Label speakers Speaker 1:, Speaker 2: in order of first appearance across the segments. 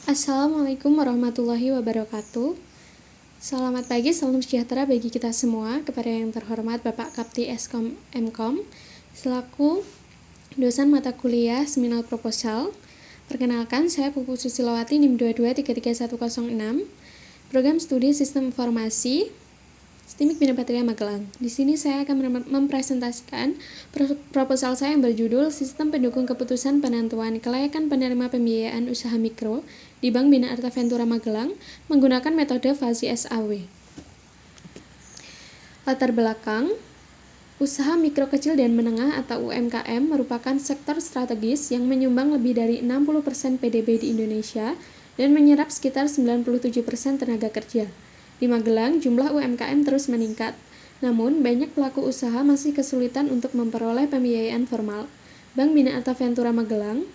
Speaker 1: Assalamualaikum warahmatullahi wabarakatuh. Selamat pagi, salam sejahtera bagi kita semua. Kepada yang terhormat Bapak Kapti Eskom Mkom selaku dosen mata kuliah Seminal Proposal. Perkenalkan, saya Puput Susilowati NIM 2233106, Program Studi Sistem Informasi STIMIK Bina Patria Magelang. Di sini saya akan mempresentasikan proposal saya yang berjudul Sistem Pendukung Keputusan Penentuan Kelayakan Penerima Pembiayaan Usaha Mikro di Bank Bina Arta Ventura Magelang menggunakan metode fasi SAW. Latar belakang, usaha mikro kecil dan menengah atau UMKM merupakan sektor strategis yang menyumbang lebih dari 60% PDB di Indonesia dan menyerap sekitar 97% tenaga kerja. Di Magelang, jumlah UMKM terus meningkat, namun banyak pelaku usaha masih kesulitan untuk memperoleh pembiayaan formal. Bank Bina Arta Ventura Magelang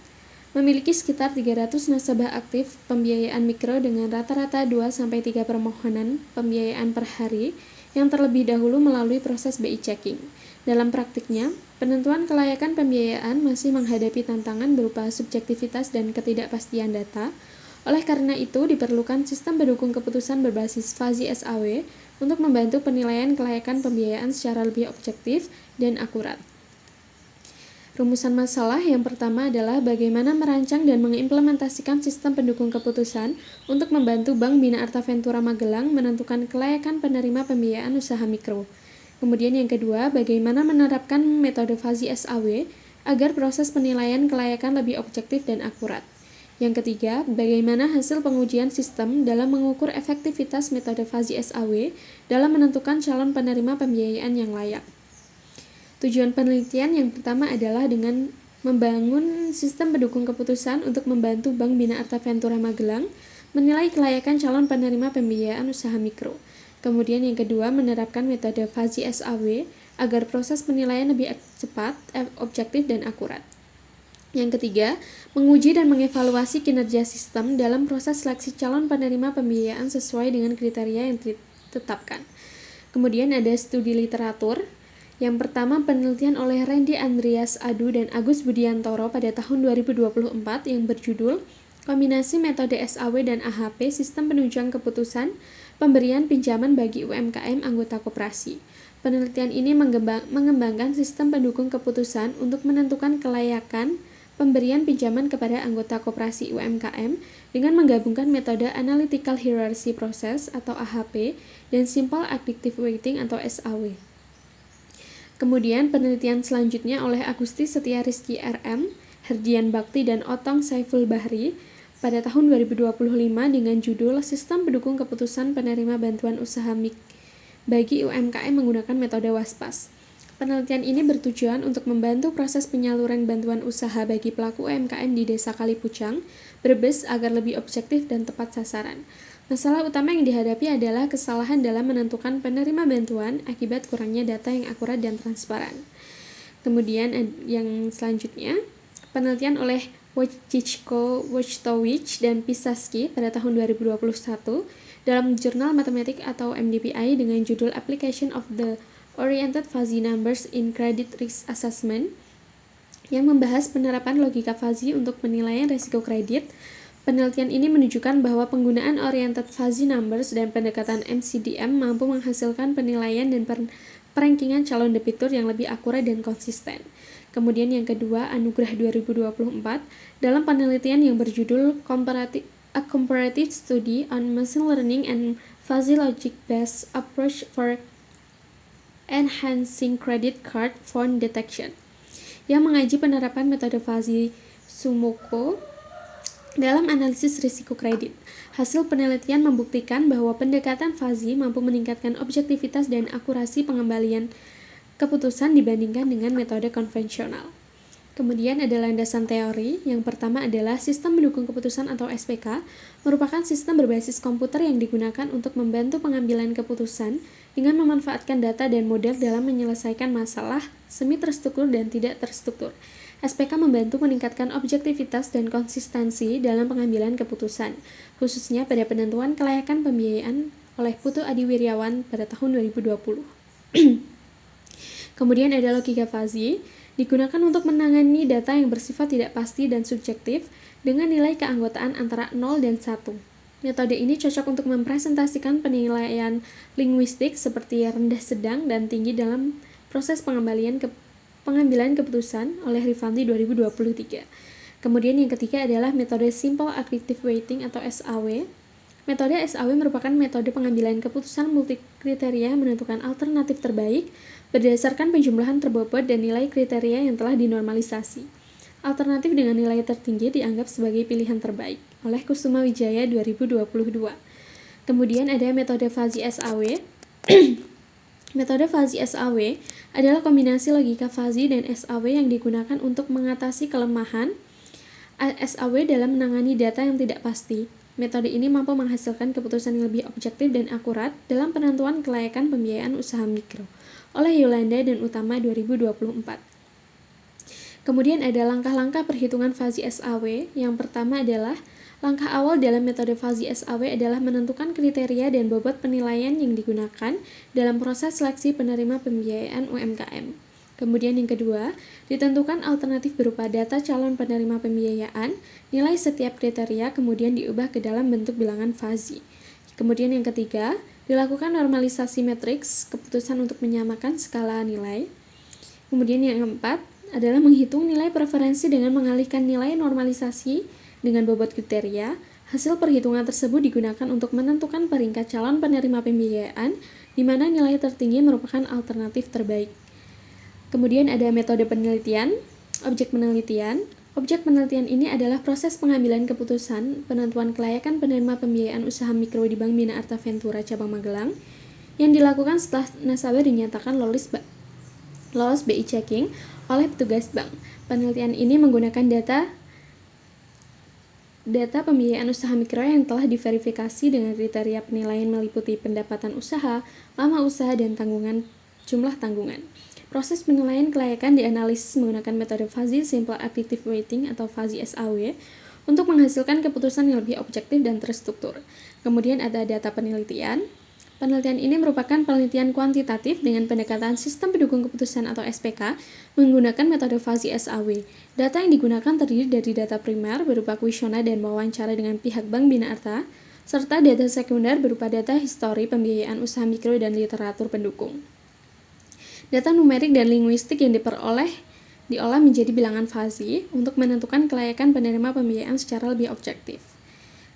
Speaker 1: memiliki sekitar 300 nasabah aktif pembiayaan mikro dengan rata-rata 2-3 permohonan pembiayaan per hari yang terlebih dahulu melalui proses BI checking. Dalam praktiknya, penentuan kelayakan pembiayaan masih menghadapi tantangan berupa subjektivitas dan ketidakpastian data. Oleh karena itu, diperlukan sistem pendukung keputusan berbasis fasi SAW untuk membantu penilaian kelayakan pembiayaan secara lebih objektif dan akurat. Rumusan masalah yang pertama adalah bagaimana merancang dan mengimplementasikan sistem pendukung keputusan untuk membantu Bank Bina Arta Ventura Magelang menentukan kelayakan penerima pembiayaan usaha mikro. Kemudian yang kedua, bagaimana menerapkan metode fasi SAW agar proses penilaian kelayakan lebih objektif dan akurat. Yang ketiga, bagaimana hasil pengujian sistem dalam mengukur efektivitas metode fasi SAW dalam menentukan calon penerima pembiayaan yang layak. Tujuan penelitian yang pertama adalah dengan membangun sistem pendukung keputusan untuk membantu Bank Bina Arta Ventura Magelang menilai kelayakan calon penerima pembiayaan usaha mikro. Kemudian yang kedua, menerapkan metode fasi SAW agar proses penilaian lebih cepat, objektif, dan akurat. Yang ketiga, menguji dan mengevaluasi kinerja sistem dalam proses seleksi calon penerima pembiayaan sesuai dengan kriteria yang ditetapkan. Kemudian ada studi literatur. Yang pertama, penelitian oleh Randy Andreas Adu dan Agus Budiantoro pada tahun 2024 yang berjudul Kombinasi Metode SAW dan AHP Sistem Penunjang Keputusan Pemberian Pinjaman bagi UMKM Anggota Koperasi. Penelitian ini mengembangkan sistem pendukung keputusan untuk menentukan kelayakan pemberian pinjaman kepada anggota koperasi UMKM dengan menggabungkan metode Analytical Hierarchy Process atau AHP dan Simple Additive Weighting atau SAW. Kemudian penelitian selanjutnya oleh Agusti Setia Rizky RM, Herdian Bakti, dan Otong Saiful Bahri pada tahun 2025 dengan judul Sistem Pendukung Keputusan Penerima Bantuan Usaha bagi UMKM menggunakan metode WASPAS. Penelitian ini bertujuan untuk membantu proses penyaluran bantuan usaha bagi pelaku UMKM di Desa Kalipucang, Brebes agar lebih objektif dan tepat sasaran. Masalah utama yang dihadapi adalah kesalahan dalam menentukan penerima bantuan akibat kurangnya data yang akurat dan transparan. Kemudian yang selanjutnya, penelitian oleh Wojtowicz dan Pisaski pada tahun 2021 dalam jurnal matematik atau MDPI dengan judul Application of the Oriented Fuzzy Numbers in Credit Risk Assessment yang membahas penerapan logika fuzzy untuk penilaian risiko kredit. Penelitian ini menunjukkan bahwa penggunaan Oriented Fuzzy Numbers dan pendekatan MCDM mampu menghasilkan penilaian dan perankingan calon debitur yang lebih akurat dan konsisten. Kemudian yang kedua, Anugerah 2024 dalam penelitian yang berjudul A Comparative Study on Machine Learning and Fuzzy Logic-Based Approach for Enhancing Credit Card Fraud Detection yang mengaji penerapan metode fuzzy Sumoko dalam analisis risiko kredit. Hasil penelitian membuktikan bahwa pendekatan fuzzy mampu meningkatkan objektivitas dan akurasi pengembalian keputusan dibandingkan dengan metode konvensional. Kemudian ada landasan teori. Yang pertama adalah sistem pendukung keputusan atau SPK merupakan sistem berbasis komputer yang digunakan untuk membantu pengambilan keputusan dengan memanfaatkan data dan model dalam menyelesaikan masalah semi terstruktur dan tidak terstruktur. SPK membantu meningkatkan objektivitas dan konsistensi dalam pengambilan keputusan, khususnya pada penentuan kelayakan pembiayaan oleh Putu Adi Wirjawan pada tahun 2020. Kemudian ada logika fuzzy, digunakan untuk menangani data yang bersifat tidak pasti dan subjektif dengan nilai keanggotaan antara 0 dan 1. Metode ini cocok untuk mempresentasikan penilaian linguistik seperti rendah, sedang, dan tinggi dalam proses pengambilan keputusan oleh Rifanti 2023. Kemudian yang ketiga adalah metode Simple Additive Weighting atau SAW. Metode SAW merupakan metode pengambilan keputusan multikriteria menentukan alternatif terbaik berdasarkan penjumlahan terbobot dan nilai kriteria yang telah dinormalisasi. Alternatif dengan nilai tertinggi dianggap sebagai pilihan terbaik oleh Kusuma Wijaya 2022. Kemudian ada metode Fuzzy SAW. Metode Fuzzy SAW adalah kombinasi logika fuzzy dan SAW yang digunakan untuk mengatasi kelemahan SAW dalam menangani data yang tidak pasti. Metode ini mampu menghasilkan keputusan yang lebih objektif dan akurat dalam penentuan kelayakan pembiayaan usaha mikro oleh Yolanda dan Utama 2024. Kemudian ada langkah-langkah perhitungan Fuzzy SAW. Yang pertama adalah langkah awal dalam metode Fuzzy SAW adalah menentukan kriteria dan bobot penilaian yang digunakan dalam proses seleksi penerima pembiayaan UMKM. Kemudian yang kedua, ditentukan alternatif berupa data calon penerima pembiayaan, nilai setiap kriteria kemudian diubah ke dalam bentuk bilangan fuzzy. Kemudian yang ketiga, dilakukan normalisasi matriks keputusan untuk menyamakan skala nilai. Kemudian yang keempat adalah menghitung nilai preferensi dengan mengalihkan nilai normalisasi dengan bobot kriteria. Hasil perhitungan tersebut digunakan untuk menentukan peringkat calon penerima pembiayaan di mana nilai tertinggi merupakan alternatif terbaik. Kemudian ada metode penelitian, objek penelitian. Objek penelitian ini adalah proses pengambilan keputusan penentuan kelayakan penerima pembiayaan usaha mikro di Bank Bina Arta Ventura Cabang Magelang yang dilakukan setelah nasabah dinyatakan lolos BI checking oleh petugas bank. Penelitian ini menggunakan data pembiayaan usaha mikro yang telah diverifikasi dengan kriteria penilaian meliputi pendapatan usaha, lama usaha, dan jumlah tanggungan. Proses penilaian kelayakan dianalisis menggunakan metode Fuzzy Simple Additive Weighting atau Fuzzy SAW untuk menghasilkan keputusan yang lebih objektif dan terstruktur. Kemudian ada data penelitian. Penelitian ini merupakan penelitian kuantitatif dengan pendekatan sistem pendukung keputusan atau SPK menggunakan metode Fuzzy SAW. Data yang digunakan terdiri dari data primer berupa kuesioner dan wawancara dengan pihak Bank Bina Arta, serta data sekunder berupa data histori pembiayaan usaha mikro dan literatur pendukung. Data numerik dan linguistik yang diolah menjadi bilangan fuzzy untuk menentukan kelayakan penerima pembiayaan secara lebih objektif.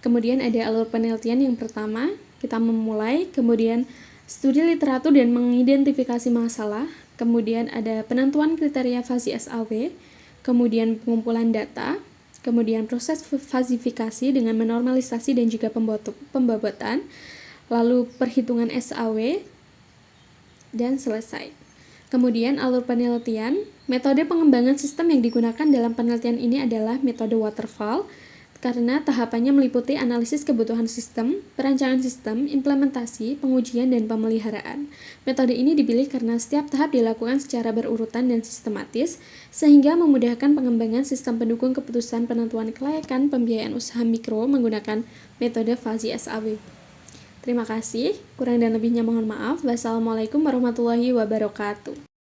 Speaker 1: Kemudian ada alur penelitian yang pertama, kita memulai, kemudian studi literatur dan mengidentifikasi masalah, kemudian ada penentuan kriteria Fuzzy SAW, kemudian pengumpulan data, kemudian proses fazifikasi dengan menormalisasi dan juga pembobotan, lalu perhitungan SAW, dan selesai. Kemudian alur penelitian, metode pengembangan sistem yang digunakan dalam penelitian ini adalah metode waterfall, karena tahapannya meliputi analisis kebutuhan sistem, perancangan sistem, implementasi, pengujian, dan pemeliharaan. Metode ini dipilih karena setiap tahap dilakukan secara berurutan dan sistematis, sehingga memudahkan pengembangan sistem pendukung keputusan penentuan kelayakan pembiayaan usaha mikro menggunakan metode Fuzzy SAW. Terima kasih, kurang dan lebihnya mohon maaf. Wassalamualaikum warahmatullahi wabarakatuh.